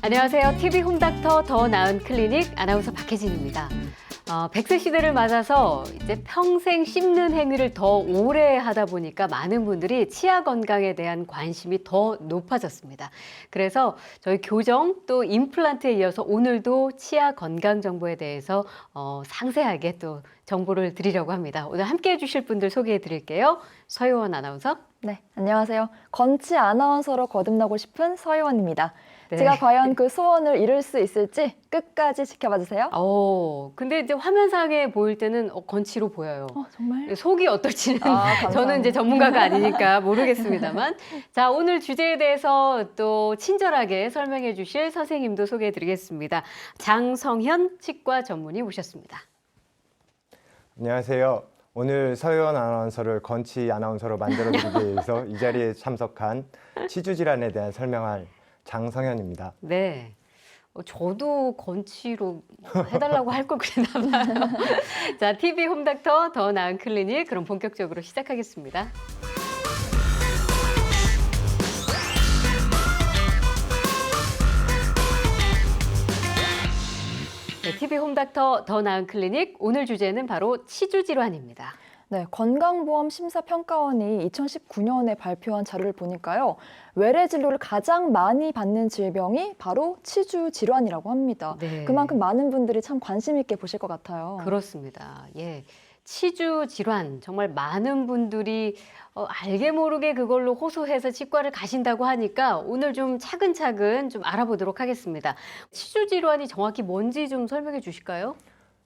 안녕하세요. TV 홈닥터 더 나은 클리닉 아나운서 박혜진입니다. 100세 시대를 맞아서 이제 평생 씹는 행위를 더 오래 하다 보니까 많은 분들이 치아 건강에 대한 관심이 더 높아졌습니다. 그래서 저희 교정 또 임플란트에 이어서 오늘도 치아 건강 정보에 대해서 상세하게 또 정보를 드리려고 합니다. 오늘 함께해 주실 분들 소개해 드릴게요. 서유원 아나운서. 네, 안녕하세요. 건치 아나운서로 거듭나고 싶은 서유원입니다. 네. 제가 과연 그 소원을 이룰 수 있을지 끝까지 지켜봐 주세요. 근데 이제 화면상에 보일 때는 건치로 보여요. 정말? 속이 어떨지는 감사합니다. 저는 이제 전문가가 아니니까 모르겠습니다만. 자, 오늘 주제에 대해서 또 친절하게 설명해 주실 선생님도 소개해 드리겠습니다. 장성현 치과 전문의 모셨습니다. 안녕하세요. 오늘 서유원 아나운서를 건치 아나운서로 만들어드리기 위해서 이 자리에 참석한 치주 질환에 대한 설명할 장성현입니다. 네. 저도 건치로 해달라고 할 걸 그랬나 봐요. 자, TV 홈닥터 더 나은 클리닉 그럼 본격적으로 시작하겠습니다. 네, TV 홈닥터 더 나은 클리닉 오늘 주제는 바로 치주 질환입니다. 네, 건강보험심사평가원이 2019년에 발표한 자료를 보니까요. 외래 진료를 가장 많이 받는 질병이 바로 치주 질환이라고 합니다. 네. 그만큼 많은 분들이 참 관심 있게 보실 것 같아요. 그렇습니다. 예. 치주 질환 정말 많은 분들이 알게 모르게 그걸로 호소해서 치과를 가신다고 하니까 오늘 좀 차근차근 좀 알아보도록 하겠습니다. 치주 질환이 정확히 뭔지 좀 설명해 주실까요?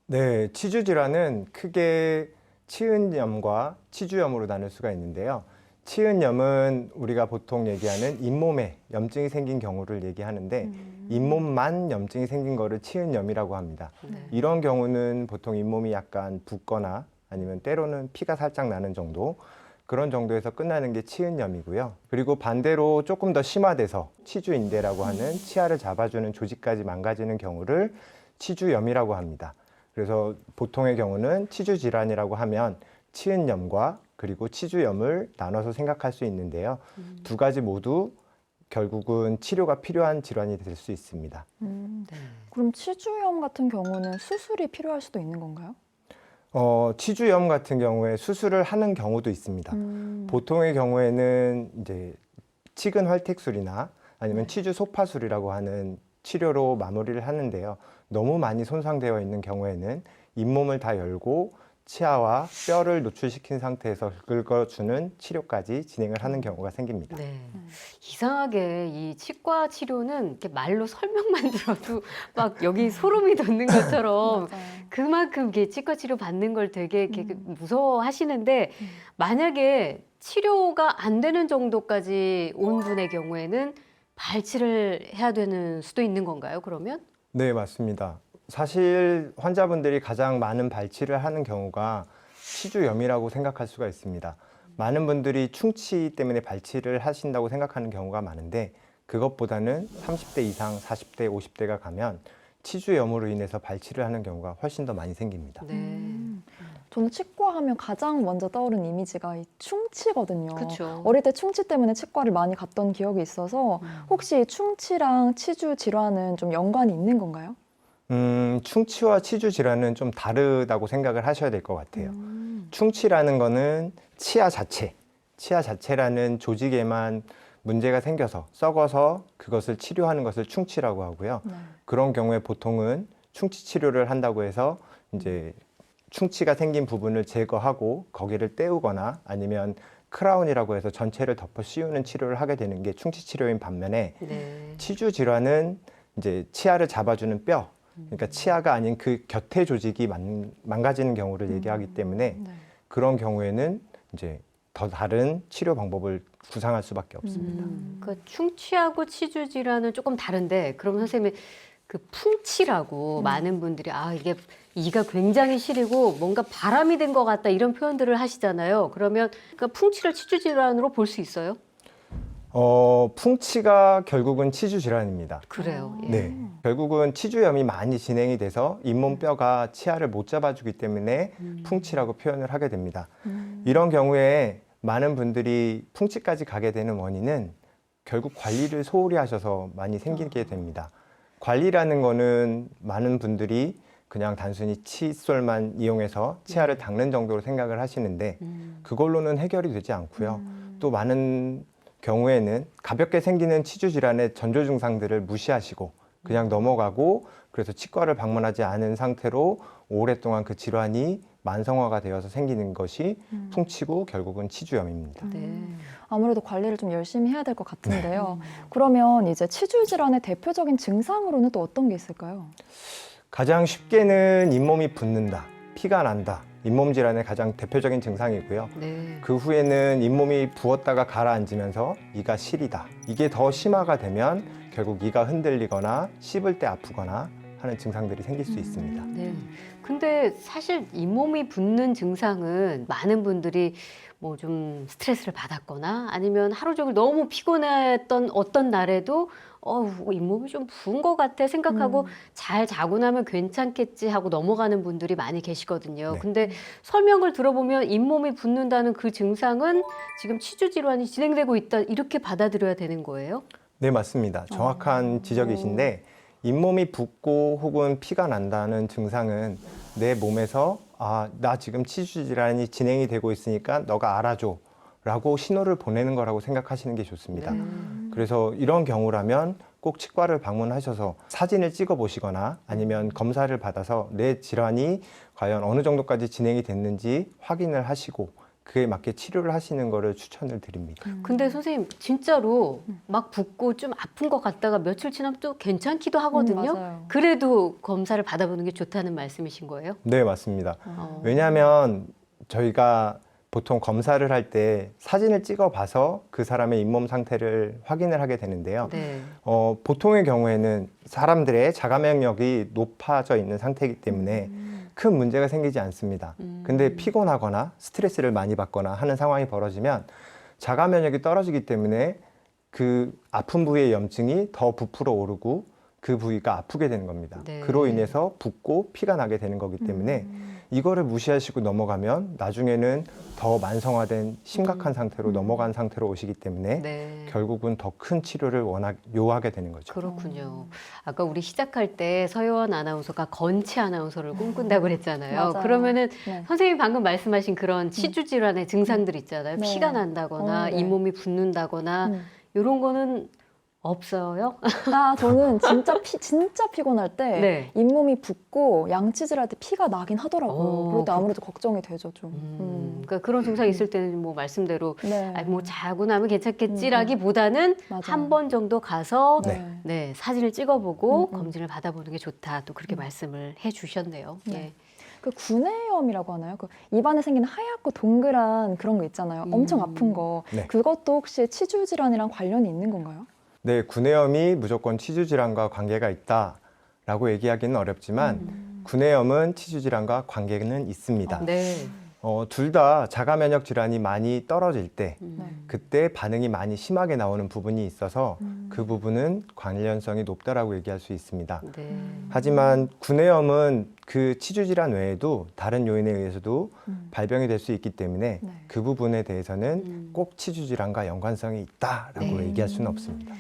네, 치주 질환은 크게 치은염과 치주염으로 나눌 수가 있는데요. 치은염은 우리가 보통 얘기하는 잇몸에 염증이 생긴 경우를 얘기하는데 잇몸만 염증이 생긴 거를 치은염이라고 합니다. 네. 이런 경우는 보통 잇몸이 약간 붓거나 아니면 때로는 피가 살짝 나는 정도, 그런 정도에서 끝나는 게 치은염이고요. 그리고 반대로 조금 더 심화돼서 치주인대라고 하는 치아를 잡아주는 조직까지 망가지는 경우를 치주염이라고 합니다. 그래서 보통의 경우는 치주 질환이라고 하면 치은염과 그리고 치주염을 나눠서 생각할 수 있는데요. 두 가지 모두 결국은 치료가 필요한 질환이 될 수 있습니다. 네. 그럼 치주염 같은 경우는 수술이 필요할 수도 있는 건가요? 치주염 같은 경우에 수술을 하는 경우도 있습니다. 보통의 경우에는 이제 치근 활택술이나 아니면 치주 소파술이라고 하는 치료로 마무리를 하는데요. 너무 많이 손상되어 있는 경우에는 잇몸을 다 열고 치아와 뼈를 노출시킨 상태에서 긁어주는 치료까지 진행을 하는 경우가 생깁니다. 네. 이상하게 이 치과 치료는 이렇게 말로 설명만 들어도 막 여기 소름이 돋는 것처럼 맞아요. 그만큼 이게 치과 치료 받는 걸 되게 이렇게 무서워하시는데 만약에 치료가 안 되는 정도까지 온 분의 경우에는 발치를 해야 되는 수도 있는 건가요, 그러면? 네, 맞습니다. 사실 환자분들이 가장 많은 발치를 하는 경우가 치주염이라고 생각할 수가 있습니다. 많은 분들이 충치 때문에 발치를 하신다고 생각하는 경우가 많은데 그것보다는 30대 이상, 40대, 50대가 가면 치주염으로 인해서 발치를 하는 경우가 훨씬 더 많이 생깁니다. 네. 저는 치과 하면 가장 먼저 떠오르는 이미지가 이 충치거든요. 그렇죠. 어릴 때 충치 때문에 치과를 많이 갔던 기억이 있어서 혹시 충치랑 치주 질환은 좀 연관이 있는 건가요? 충치와 치주 질환은 좀 다르다고 생각을 하셔야 될 것 같아요. 충치라는 거는 치아 자체라는 조직에만 문제가 생겨서 썩어서 그것을 치료하는 것을 충치라고 하고요. 네. 그런 경우에 보통은 충치 치료를 한다고 해서 이제 충치가 생긴 부분을 제거하고 거기를 떼우거나 아니면 크라운이라고 해서 전체를 덮어 씌우는 치료를 하게 되는 게 충치 치료인 반면에 네. 치주 질환은 이제 치아를 잡아주는 뼈, 그러니까 치아가 아닌 그 곁에 조직이 망가지는 경우를 얘기하기 때문에 네. 그런 경우에는 이제 더 다른 치료 방법을 구상할 수밖에 없습니다. 그 충치하고 치주 질환은 조금 다른데 그럼 선생님이 그 풍치라고 많은 분들이 이게 이가 굉장히 시리고 뭔가 바람이 든 것 같다 이런 표현들을 하시잖아요. 그러면 그 풍치를 치주 질환으로 볼 수 있어요? 풍치가 결국은 치주 질환입니다. 그래요. 예. 네, 결국은 치주염이 많이 진행이 돼서 잇몸 뼈가 치아를 못 잡아주기 때문에 풍치라고 표현을 하게 됩니다. 이런 경우에 많은 분들이 풍치까지 가게 되는 원인은 결국 관리를 소홀히 하셔서 많이 생기게 됩니다. 관리라는 거는 많은 분들이 그냥 단순히 칫솔만 이용해서 치아를 닦는 정도로 생각을 하시는데 그걸로는 해결이 되지 않고요. 또 많은 경우에는 가볍게 생기는 치주 질환의 전조 증상들을 무시하시고 그냥 넘어가고 그래서 치과를 방문하지 않은 상태로 오랫동안 그 질환이 만성화가 되어서 생기는 것이 풍치고 결국은 치주염입니다. 네. 아무래도 관리를 좀 열심히 해야 될 것 같은데요. 그러면 이제 치주 질환의 대표적인 증상으로는 또 어떤 게 있을까요? 가장 쉽게는 잇몸이 붓는다, 피가 난다. 잇몸 질환의 가장 대표적인 증상이고요. 네. 그 후에는 잇몸이 부었다가 가라앉으면서 이가 시리다. 이게 더 심화가 되면 결국 이가 흔들리거나 씹을 때 아프거나 하는 증상들이 생길 수 있습니다. 네. 근데 사실 잇몸이 붓는 증상은 많은 분들이 뭐 좀 스트레스를 받았거나 아니면 하루 종일 너무 피곤했던 어떤 날에도 잇몸이 좀 부은 것 같아 생각하고 잘 자고 나면 괜찮겠지 하고 넘어가는 분들이 많이 계시거든요. 네. 근데 설명을 들어보면 잇몸이 붓는다는 그 증상은 지금 치주 질환이 진행되고 있다 이렇게 받아들여야 되는 거예요? 네, 맞습니다. 정확한 지적이신데 잇몸이 붓고 혹은 피가 난다는 증상은 내 몸에서 나 지금 치주 질환이 진행이 되고 있으니까 너가 알아줘 라고 신호를 보내는 거라고 생각하시는 게 좋습니다. 그래서 이런 경우라면 꼭 치과를 방문하셔서 사진을 찍어 보시거나 아니면 검사를 받아서 내 질환이 과연 어느 정도까지 진행이 됐는지 확인을 하시고 그에 맞게 치료를 하시는 거를 추천을 드립니다. 근데 선생님 진짜로 막 붓고 좀 아픈 것 같다가 며칠 지나면 또 괜찮기도 하거든요. 맞아요. 그래도 검사를 받아보는 게 좋다는 말씀이신 거예요? 네, 맞습니다. 어. 왜냐하면 저희가 보통 검사를 할 때 사진을 찍어 봐서 그 사람의 잇몸 상태를 확인을 하게 되는데요. 네. 보통의 경우에는 사람들의 자가 면역력이 높아져 있는 상태이기 때문에 큰 문제가 생기지 않습니다. 근데 피곤하거나 스트레스를 많이 받거나 하는 상황이 벌어지면 자가 면역이 떨어지기 때문에 그 아픈 부위의 염증이 더 부풀어 오르고 그 부위가 아프게 되는 겁니다. 네. 그로 인해서 붓고 피가 나게 되는 거기 때문에 이거를 무시하시고 넘어가면 나중에는 더 만성화된 심각한 상태로 넘어간 상태로 오시기 때문에 네. 결국은 더 큰 치료를 요하게 되는 거죠. 그렇군요. 아까 우리 시작할 때 서효원 아나운서가 건치 아나운서를 꿈꾼다고 그랬잖아요. 맞아요. 그러면은 네. 선생님이 방금 말씀하신 그런 치주 질환의 증상들 있잖아요. 네. 피가 난다거나 네. 잇몸이 붓는다거나 이런 거는 없어요? 저는 진짜 피곤할 때 네. 잇몸이 붓고 양치질 할 때 피가 나긴 하더라고요. 그럴 때 그- 아무래도 걱정이 되죠, 좀. 그러니까 그런 증상이 있을 때는 뭐 말씀대로 네. 뭐 자고 나면 괜찮겠지라기보다는 맞아요. 한 번 정도 가서 네. 네, 사진을 찍어보고 음, 음. 검진을 받아보는 게 좋다. 또 그렇게 말씀을 해주셨네요. 네. 예. 그 구내염이라고 하나요? 그 입안에 생기는 하얗고 동그란 그런 거 있잖아요. 엄청 아픈 거. 네. 그것도 혹시 치주 질환이랑 관련이 있는 건가요? 네, 구내염이 무조건 치주 질환과 관계가 있다라고 얘기하기는 어렵지만 구내염은 치주 질환과 관계는 있습니다. 네. 둘 다 자가 면역 질환이 많이 떨어질 때 네. 그때 반응이 많이 심하게 나오는 부분이 있어서 그 부분은 관련성이 높다라고 얘기할 수 있습니다. 네. 하지만 구내염은 그 치주 질환 외에도 다른 요인에 의해서도 발병이 될 수 있기 때문에 네. 그 부분에 대해서는 꼭 치주 질환과 연관성이 있다라고 네. 얘기할 수는 없습니다.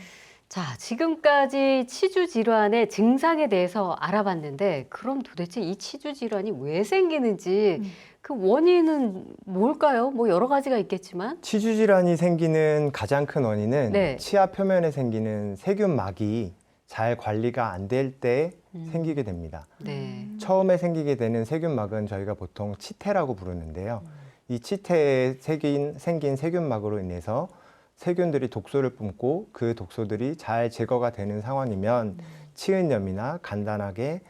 자, 지금까지 치주 질환의 증상에 대해서 알아봤는데 그럼 도대체 이 치주 질환이 왜 생기는지 그 원인은 뭘까요? 뭐 여러 가지가 있겠지만 치주 질환이 생기는 가장 큰 원인은 네. 치아 표면에 생기는 세균막이 잘 관리가 안 될 때 생기게 됩니다. 네. 처음에 생기게 되는 세균막은 저희가 보통 치태라고 부르는데요. 이 치태에 생긴 세균막으로 인해서 세균들이 독소를 뿜고 그 독소들이 잘 제거가 되는 상황이면 치은염이나 간단하게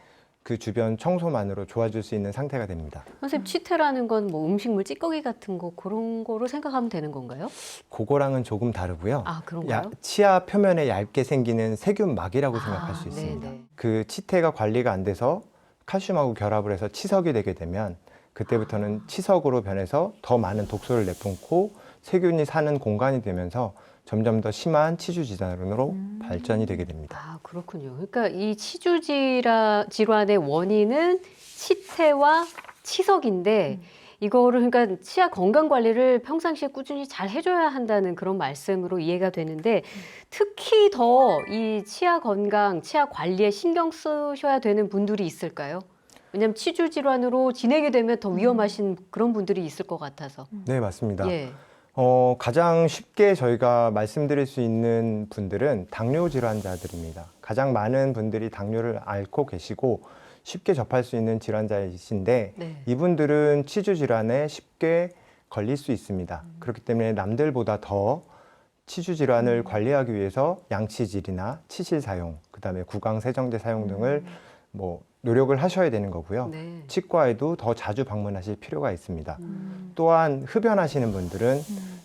그 주변 청소만으로 좋아질 수 있는 상태가 됩니다. 선생님 치태라는 건 뭐 음식물 찌꺼기 같은 거 그런 거로 생각하면 되는 건가요? 그거랑은 조금 다르고요. 아, 그런가요? 치아 표면에 얇게 생기는 세균막이라고 생각할 수 있습니다. 네네. 그 치태가 관리가 안 돼서 칼슘하고 결합을 해서 치석이 되게 되면 그때부터는 치석으로 변해서 더 많은 독소를 내뿜고 세균이 사는 공간이 되면서 점점 더 심한 치주 질환으로 발전이 되게 됩니다. 아, 그렇군요. 그러니까 이 치주 질환의 원인은 치태와 치석인데 이거를 그러니까 치아 건강 관리를 평상시에 꾸준히 잘 해줘야 한다는 그런 말씀으로 이해가 되는데 특히 더 이 치아 건강, 치아 관리에 신경 쓰셔야 되는 분들이 있을까요? 왜냐하면 치주 질환으로 지내게 되면 더 위험하신 그런 분들이 있을 것 같아서. 네, 맞습니다. 예. 가장 쉽게 저희가 말씀드릴 수 있는 분들은 당뇨 질환자들입니다. 가장 많은 분들이 당뇨를 앓고 계시고 쉽게 접할 수 있는 질환자이신데 네. 이분들은 치주 질환에 쉽게 걸릴 수 있습니다. 그렇기 때문에 남들보다 더 치주 질환을 관리하기 위해서 양치질이나 치실 사용, 그다음에 구강 세정제 사용 등을 뭐 노력을 하셔야 되는 거고요. 네. 치과에도 더 자주 방문하실 필요가 있습니다. 또한 흡연하시는 분들은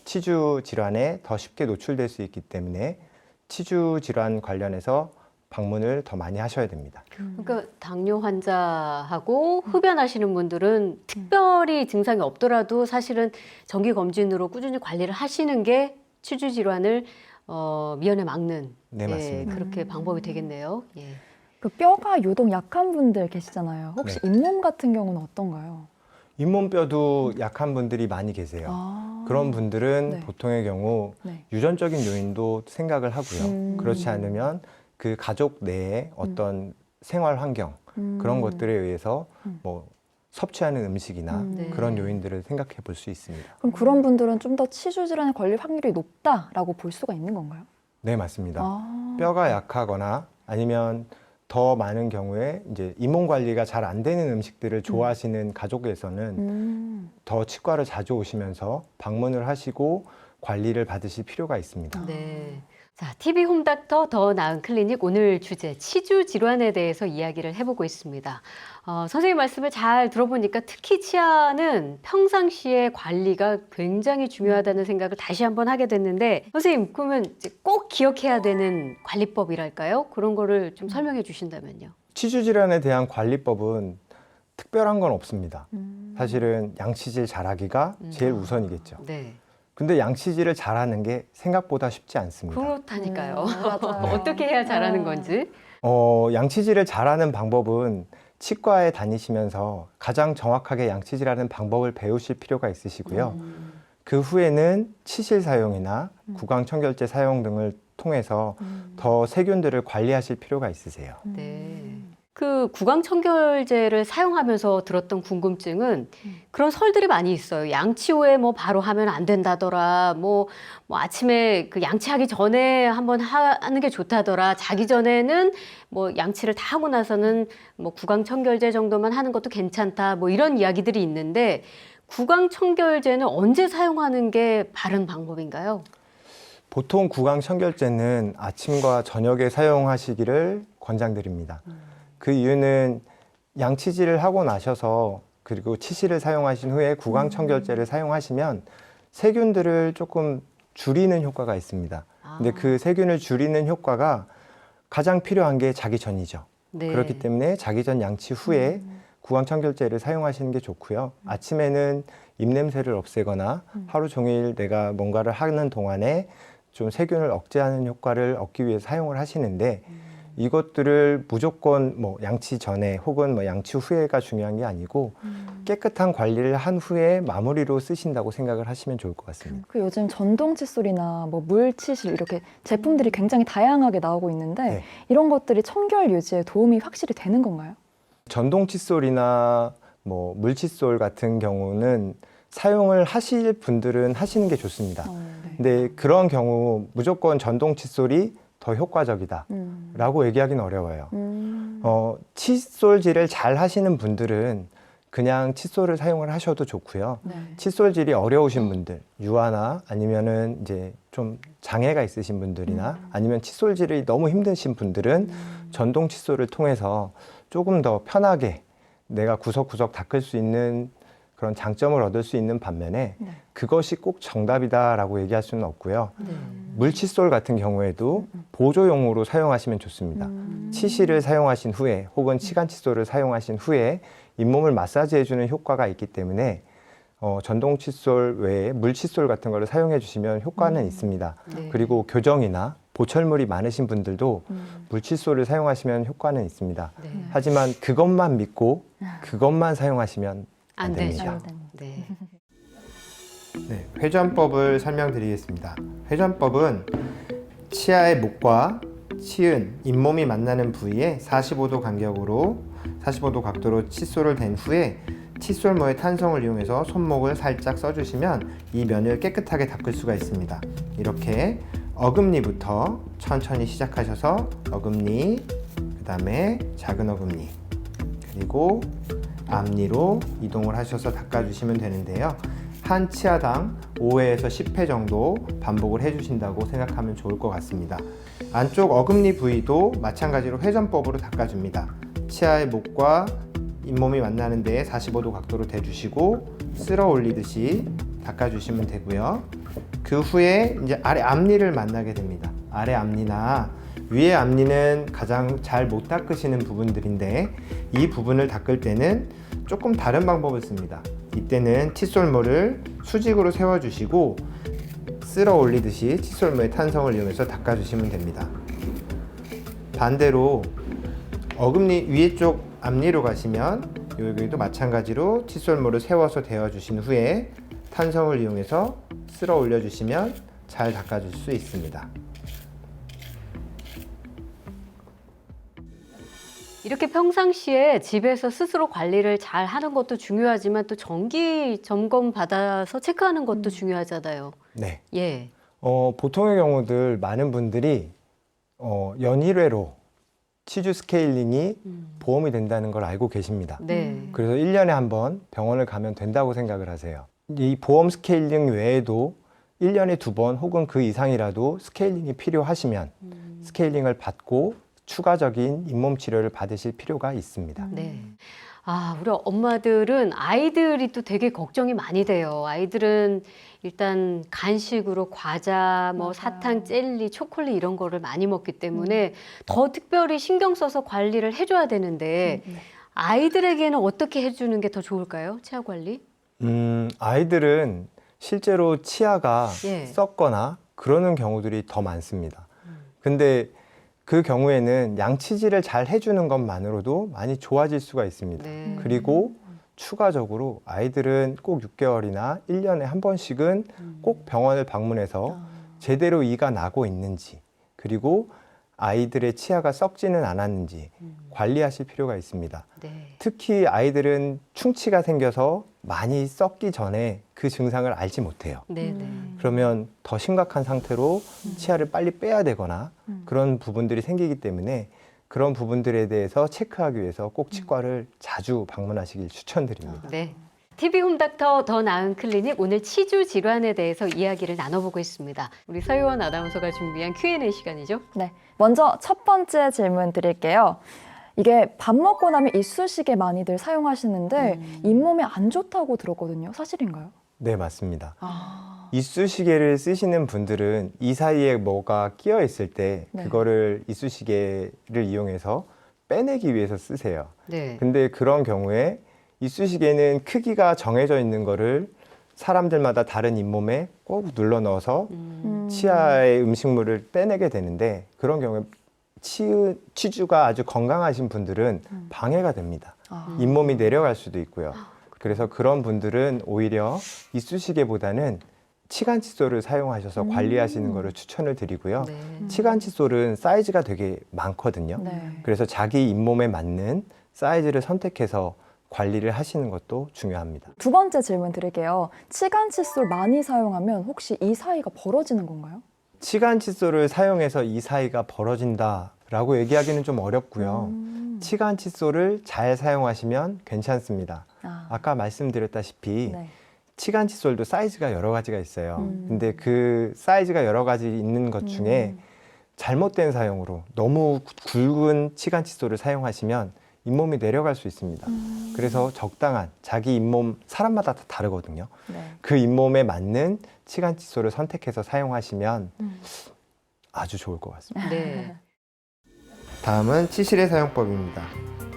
치주 질환에 더 쉽게 노출될 수 있기 때문에 치주 질환 관련해서 방문을 더 많이 하셔야 됩니다. 그러니까 당뇨 환자하고 흡연하시는 분들은 특별히 증상이 없더라도 사실은 정기 검진으로 꾸준히 관리를 하시는 게 치주 질환을 미연에 막는 네, 맞습니다. 그렇게 방법이 되겠네요. 예. 그 뼈가 유독 약한 분들 계시잖아요. 혹시 잇몸 같은 경우는 어떤가요? 잇몸뼈도 약한 분들이 많이 계세요. 아. 그런 분들은 네. 보통의 경우 네. 유전적인 요인도 생각을 하고요. 그렇지 않으면 그 가족 내에 어떤 생활 환경 그런 것들에 의해서 뭐 섭취하는 음식이나 네. 그런 요인들을 생각해 볼 수 있습니다. 그럼 그런 분들은 좀 더 치주 질환에 걸릴 확률이 높다라고 볼 수가 있는 건가요? 네, 맞습니다. 아. 뼈가 약하거나 아니면 더 많은 경우에 이제 잇몸 관리가 잘 안 되는 음식들을 좋아하시는 가족에서는 더 치과를 자주 오시면서 방문을 하시고 관리를 받으실 필요가 있습니다. 네. 자, TV 홈닥터 더 나은 클리닉 오늘 주제 치주 질환에 대해서 이야기를 해보고 있습니다. 선생님 말씀을 잘 들어보니까 특히 치아는 평상시에 관리가 굉장히 중요하다는 생각을 다시 한번 하게 됐는데 선생님 그러면 이제 꼭 기억해야 되는 관리법이랄까요? 그런 거를 좀 설명해 주신다면요. 치주 질환에 대한 관리법은 특별한 건 없습니다. 사실은 양치질 잘하기가 제일 우선이겠죠. 네. 근데 양치질을 잘하는 게 생각보다 쉽지 않습니다. 그렇다니까요. 맞아요. 어떻게 해야 잘하는 건지. 양치질을 잘하는 방법은 치과에 다니시면서 가장 정확하게 양치질하는 방법을 배우실 필요가 있으시고요. 그 후에는 치실 사용이나 구강 청결제 사용 등을 통해서 더 세균들을 관리하실 필요가 있으세요. 네. 그 구강 청결제를 사용하면서 들었던 궁금증은 그런 설들이 많이 있어요. 양치 후에 뭐 바로 하면 안 된다더라. 뭐 아침에 그 양치하기 전에 한번 하는 게 좋다더라. 자기 전에는 뭐 양치를 다 하고 나서는 뭐 구강 청결제 정도만 하는 것도 괜찮다. 뭐 이런 이야기들이 있는데 구강 청결제는 언제 사용하는 게 바른 방법인가요? 보통 구강 청결제는 아침과 저녁에 사용하시기를 권장드립니다. 그 이유는 양치질을 하고 나셔서 그리고 치실을 사용하신 후에 구강 청결제를 사용하시면 세균들을 조금 줄이는 효과가 있습니다. 근데 그 세균을 줄이는 효과가 가장 필요한 게 자기 전이죠. 네. 그렇기 때문에 자기 전 양치 후에 구강 청결제를 사용하시는 게 좋고요. 아침에는 입냄새를 없애거나 하루 종일 내가 뭔가를 하는 동안에 좀 세균을 억제하는 효과를 얻기 위해 사용을 하시는데 이것들을 무조건 뭐 양치 전에 혹은 뭐 양치 후에가 중요한 게 아니고 깨끗한 관리를 한 후에 마무리로 쓰신다고 생각을 하시면 좋을 것 같습니다. 그 요즘 전동 칫솔이나 뭐 물치실 이렇게 제품들이 굉장히 다양하게 나오고 있는데 네. 이런 것들이 청결 유지에 도움이 확실히 되는 건가요? 전동 칫솔이나 뭐 물칫솔 같은 경우는 사용을 하실 분들은 하시는 게 좋습니다. 네. 근데 그런 경우 무조건 전동 칫솔이 더 효과적이다 라고 얘기하기는 어려워요. 칫솔질을 잘 하시는 분들은 그냥 칫솔을 사용을 하셔도 좋고요. 네. 칫솔질이 어려우신 분들, 유아나 아니면은 이제 좀 장애가 있으신 분들이나 아니면 칫솔질이 너무 힘드신 분들은 전동 칫솔을 통해서 조금 더 편하게 내가 구석구석 닦을 수 있는 그런 장점을 얻을 수 있는 반면에 네. 그것이 꼭 정답이다라고 얘기할 수는 없고요. 네. 물칫솔 같은 경우에도 보조용으로 사용하시면 좋습니다. 치실을 사용하신 후에 혹은 치간 칫솔을 사용하신 후에 잇몸을 마사지해주는 효과가 있기 때문에 전동 칫솔 외에 물칫솔 같은 거를 사용해 주시면 효과는 있습니다. 네. 그리고 교정이나 보철물이 많으신 분들도 물칫솔을 사용하시면 효과는 있습니다. 네. 하지만 그것만 믿고 그것만 사용하시면 안 안 됩니다. 되죠. 네. 네, 회전법을 설명드리겠습니다. 회전법은 치아의 목과 치은, 잇몸이 만나는 부위에 45도 간격으로 45도 각도로 칫솔을 댄 후에 칫솔모의 탄성을 이용해서 손목을 살짝 써주시면 이 면을 깨끗하게 닦을 수가 있습니다. 이렇게 어금니부터 천천히 시작하셔서 어금니, 그 다음에 작은 어금니, 그리고 앞니로 이동을 하셔서 닦아주시면 되는데요. 한 치아당 5회에서 10회 정도 반복을 해주신다고 생각하면 좋을 것 같습니다. 안쪽 어금니 부위도 마찬가지로 회전법으로 닦아줍니다. 치아의 목과 잇몸이 만나는 데에 45도 각도로 대주시고 쓸어 올리듯이 닦아주시면 되고요. 그 후에 이제 아래 앞니를 만나게 됩니다. 아래 앞니나 위에 앞니는 가장 잘 못 닦으시는 부분들인데 이 부분을 닦을 때는 조금 다른 방법을 씁니다. 이때는 칫솔모를 수직으로 세워주시고 쓸어 올리듯이 칫솔모의 탄성을 이용해서 닦아주시면 됩니다. 반대로 어금니 위에 쪽 앞니로 가시면 여기도 마찬가지로 칫솔모를 세워서 대어주신 후에 탄성을 이용해서 쓸어 올려주시면 잘 닦아줄 수 있습니다. 이렇게 평상시에 집에서 스스로 관리를 잘 하는 것도 중요하지만 또 정기 점검 받아서 체크하는 것도 중요하잖아요. 네. 예. 보통의 경우들 많은 분들이 연일회로 치주 스케일링이 보험이 된다는 걸 알고 계십니다. 네. 그래서 1년에 한 번 병원을 가면 된다고 생각을 하세요. 이 보험 스케일링 외에도 1년에 2번 혹은 그 이상이라도 스케일링이 필요하시면 스케일링을 받고 추가적인 잇몸 치료를 받으실 필요가 있습니다. 네. 아, 우리 엄마들은 아이들이 또 되게 걱정이 많이 돼요. 아이들은 일단 간식으로 과자, 뭐 맞아요. 사탕, 젤리, 초콜릿 이런 거를 많이 먹기 때문에 더 특별히 신경 써서 관리를 해줘야 되는데 아이들에게는 어떻게 해주는 게 더 좋을까요? 치아 관리? 아이들은 실제로 치아가 예. 썩거나 그러는 경우들이 더 많습니다. 근데 그 경우에는 양치질을 잘 해주는 것만으로도 많이 좋아질 수가 있습니다. 네. 그리고 추가적으로 아이들은 꼭 6개월이나 1년에 한 번씩은 꼭 병원을 방문해서 제대로 이가 나고 있는지, 그리고 아이들의 치아가 썩지는 않았는지 관리하실 필요가 있습니다. 네. 특히 아이들은 충치가 생겨서 많이 썩기 전에 그 증상을 알지 못해요. 네, 네. 그러면 더 심각한 상태로 치아를 빨리 빼야 되거나 그런 부분들이 생기기 때문에 그런 부분들에 대해서 체크하기 위해서 꼭 치과를 자주 방문하시길 추천드립니다. 네. TV 홈닥터 더 나은 클리닉 오늘 치주 질환에 대해서 이야기를 나눠보고 있습니다. 우리 서유원 아나운서가 준비한 Q&A 시간이죠. 네. 먼저 첫 번째 질문 드릴게요. 이게 밥 먹고 나면 이쑤시개 많이들 사용하시는데 잇몸에 안 좋다고 들었거든요. 사실인가요? 네, 맞습니다. 아. 이쑤시개를 쓰시는 분들은 이 사이에 뭐가 끼어 있을 때 네. 그거를 이쑤시개를 이용해서 빼내기 위해서 쓰세요. 네. 근데 그런 경우에 이쑤시개는 크기가 정해져 있는 거를 사람들마다 다른 잇몸에 꼭 눌러 넣어서 치아의 음식물을 빼내게 되는데 그런 경우에 치주가 아주 건강하신 분들은 방해가 됩니다. 아. 잇몸이 내려갈 수도 있고요. 그래서 그런 분들은 오히려 이쑤시개보다는 치간 칫솔을 사용하셔서 관리하시는 것을 추천을 드리고요. 네. 치간 칫솔은 사이즈가 되게 많거든요. 네. 그래서 자기 잇몸에 맞는 사이즈를 선택해서 관리를 하시는 것도 중요합니다. 두 번째 질문 드릴게요. 치간 칫솔 많이 사용하면 혹시 이 사이가 벌어지는 건가요? 치간 칫솔을 사용해서 이 사이가 벌어진다라고 얘기하기는 좀 어렵고요. 치간 칫솔을 잘 사용하시면 괜찮습니다. 아까 말씀드렸다시피 네. 치간 칫솔도 사이즈가 여러 가지가 있어요. 근데 그 사이즈가 여러 가지 있는 것 중에 잘못된 사용으로 너무 굵은 치간 칫솔을 사용하시면 잇몸이 내려갈 수 있습니다. 그래서 적당한 자기 잇몸 사람마다 다 다르거든요. 네. 그 잇몸에 맞는 치간 칫솔을 선택해서 사용하시면 아주 좋을 것 같습니다. 네. 다음은 치실의 사용법입니다.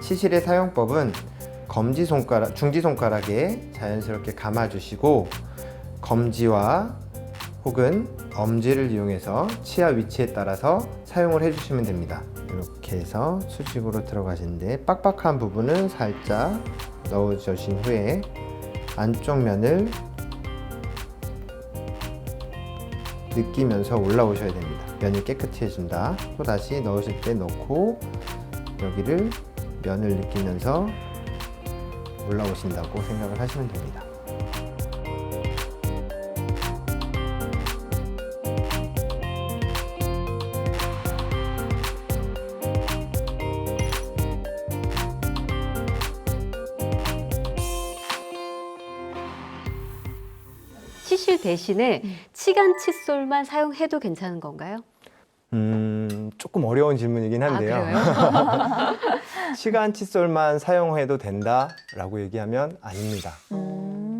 치실의 사용법은 검지손가락, 중지손가락에 자연스럽게 감아주시고 검지와 혹은 엄지를 이용해서 치아 위치에 따라서 사용을 해주시면 됩니다. 이렇게 해서 수직으로 들어가시는데 빡빡한 부분은 살짝 넣어주신 후에 안쪽 면을 느끼면서 올라오셔야 됩니다. 면이 깨끗이 해준다. 또 다시 넣으실 때 넣고 여기를 면을 느끼면서 올라오신다고 생각을 하시면 됩니다. 치실 대신에 치간 칫솔만 사용해도 괜찮은 건가요? 조금 어려운 질문이긴 한데요. 아, 치간 칫솔만 사용해도 된다라고 얘기하면 아닙니다.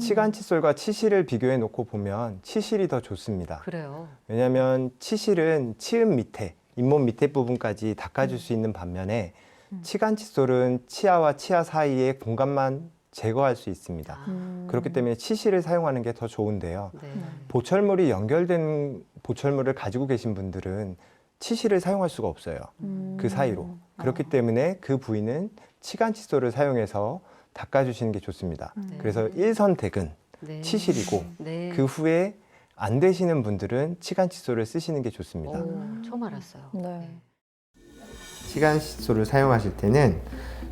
치간 칫솔과 치실을 비교해 놓고 보면 치실이 더 좋습니다. 그래요. 왜냐하면 치실은 치음 밑에, 잇몸 밑에 부분까지 닦아줄 수 있는 반면에 치간 칫솔은 치아와 치아 사이의 공간만 제거할 수 있습니다. 그렇기 때문에 치실을 사용하는 게 더 좋은데요. 네. 보철물이 연결된 보철물을 가지고 계신 분들은 치실을 사용할 수가 없어요. 그 사이로. 그렇기 때문에 그 부위는 치간 칫솔을 사용해서 닦아주시는 게 좋습니다. 그래서 1선택은 네. 치실이고 네. 그 후에 안 되시는 분들은 치간 칫솔을 쓰시는 게 좋습니다. 오, 처음 알았어요. 네. 치간 칫솔을 사용하실 때는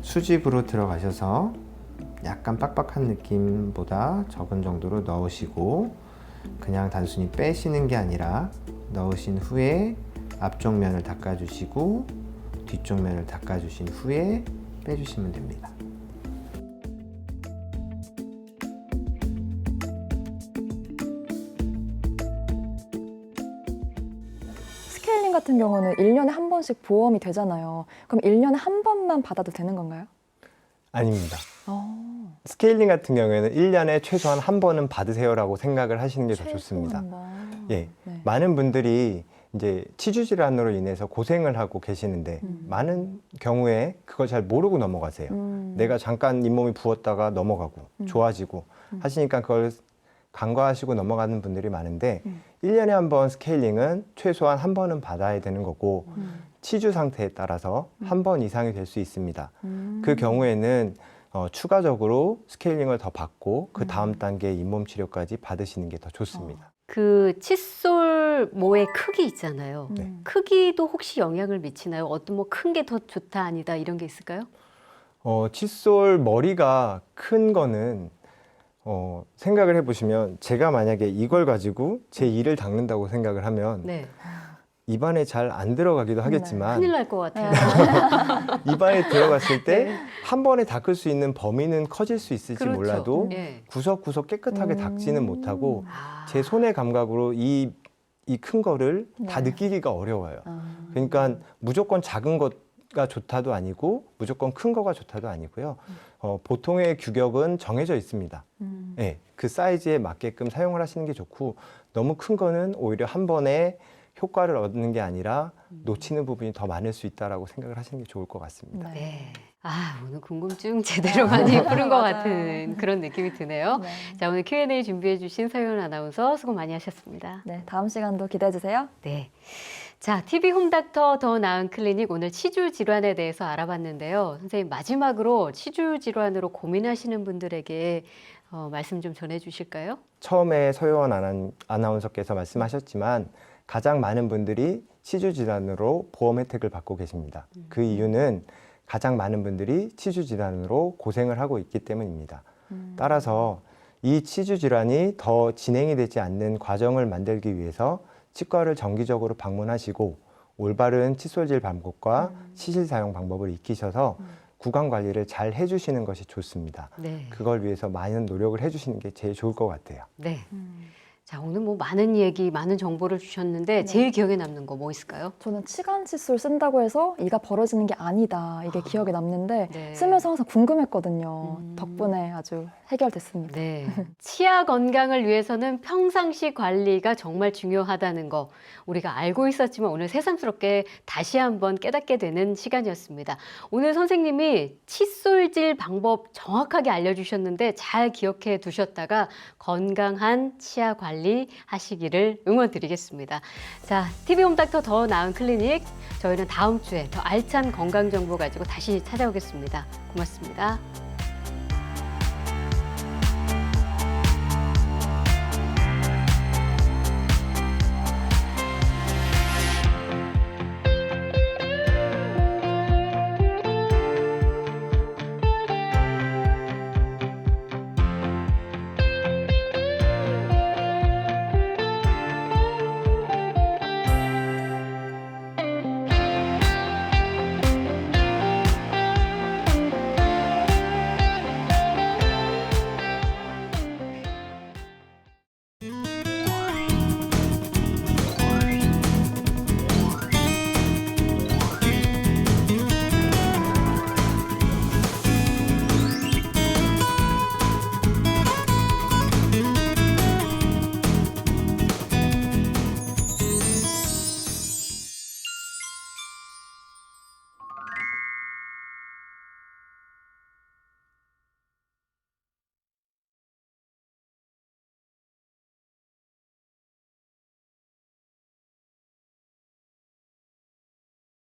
수직으로 들어가셔서 약간 빡빡한 느낌보다 적은 정도로 넣으시고 그냥 단순히 빼시는 게 아니라 넣으신 후에 앞쪽 면을 닦아주시고 뒤쪽 면을 닦아주신 후에 빼주시면 됩니다. 스케일링 같은 경우는 1년에 한 번씩 보험이 되잖아요. 그럼 1년에 한 번만 받아도 되는 건가요? 아닙니다. 어, 스케일링 같은 경우에는 1년에 최소한 한 번은 받으세요라고 생각을 하시는 게 더 좋습니다. 한 번. 예, 네. 많은 분들이 이제 치주 질환으로 인해서 고생을 하고 계시는데 많은 경우에 그걸 잘 모르고 넘어가세요. 내가 잠깐 잇몸이 부었다가 넘어가고 좋아지고 하시니까 그걸 간과하시고 넘어가는 분들이 많은데 1년에 한 번 스케일링은 최소한 한 번은 받아야 되는 거고 치주 상태에 따라서 한 번 이상이 될 수 있습니다. 그 경우에는 추가적으로 스케일링을 더 받고 그 다음 단계 잇몸 치료까지 받으시는 게 더 좋습니다. 그 칫솔 모의 크기 있잖아요. 네. 크기도 혹시 영향을 미치나요? 어떤 뭐 큰 게 더 좋다 아니다 이런 게 있을까요? 칫솔 머리가 큰 거는 생각을 해보시면 제가 만약에 이걸 가지고 제 이를 닦는다고 생각을 하면 네. 입안에 잘 안 들어가기도 하겠지만 큰일 날 것 같아요. 입안에 들어갔을 때 네. 한 번에 닦을 수 있는 범위는 커질 수 있을지 그렇죠. 몰라도 네. 구석구석 깨끗하게 닦지는 못하고 아. 제 손의 감각으로 이 큰 거를 다 네. 느끼기가 어려워요. 아. 그러니까 무조건 작은 것가 좋다도 아니고 무조건 큰 거가 좋다도 아니고요. 보통의 규격은 정해져 있습니다. 네, 그 사이즈에 맞게끔 사용을 하시는 게 좋고 너무 큰 거는 오히려 한 번에 효과를 얻는 게 아니라 놓치는 부분이 더 많을 수 있다라고 생각을 하시는 게 좋을 것 같습니다. 네. 아, 오늘 궁금증 제대로 많이 푸는 것 같은 그런 느낌이 드네요. 네. 자, 오늘 Q&A 준비해 주신 서윤 아나운서 수고 많이 하셨습니다. 네, 다음 시간도 기대해 주세요. 네. 자, TV 홈닥터 더 나은 클리닉 오늘 치주 질환에 대해서 알아봤는데요. 선생님 마지막으로 치주 질환으로 고민하시는 분들에게 말씀 좀 전해 주실까요? 처음에 서효원 아나운서께서 말씀하셨지만 가장 많은 분들이 치주 질환으로 보험 혜택을 받고 계십니다. 그 이유는 가장 많은 분들이 치주 질환으로 고생을 하고 있기 때문입니다. 따라서 이 치주 질환이 더 진행이 되지 않는 과정을 만들기 위해서 치과를 정기적으로 방문하시고 올바른 칫솔질 방법과 치실 사용 방법을 익히셔서 구강 관리를 잘 해주시는 것이 좋습니다. 네. 그걸 위해서 많은 노력을 해주시는 게 제일 좋을 것 같아요. 네. 자, 오늘 뭐 많은 얘기, 많은 정보를 주셨는데 제일 기억에 남는 거 뭐 있을까요? 저는 치간 칫솔 쓴다고 해서 이가 벌어지는 게 아니다. 이게 기억에 남는데 네. 쓰면서 항상 궁금했거든요. 덕분에 아주 해결됐습니다. 네. 치아 건강을 위해서는 평상시 관리가 정말 중요하다는 거 우리가 알고 있었지만 오늘 새삼스럽게 다시 한번 깨닫게 되는 시간이었습니다. 오늘 선생님이 칫솔질 방법 정확하게 알려주셨는데 잘 기억해 두셨다가 건강한 치아 관리 하시기를 응원드리겠습니다. 자, TV 홈닥터 더 나은 클리닉 저희는 다음 주에 더 알찬 건강 정보 가지고 다시 찾아오겠습니다. 고맙습니다.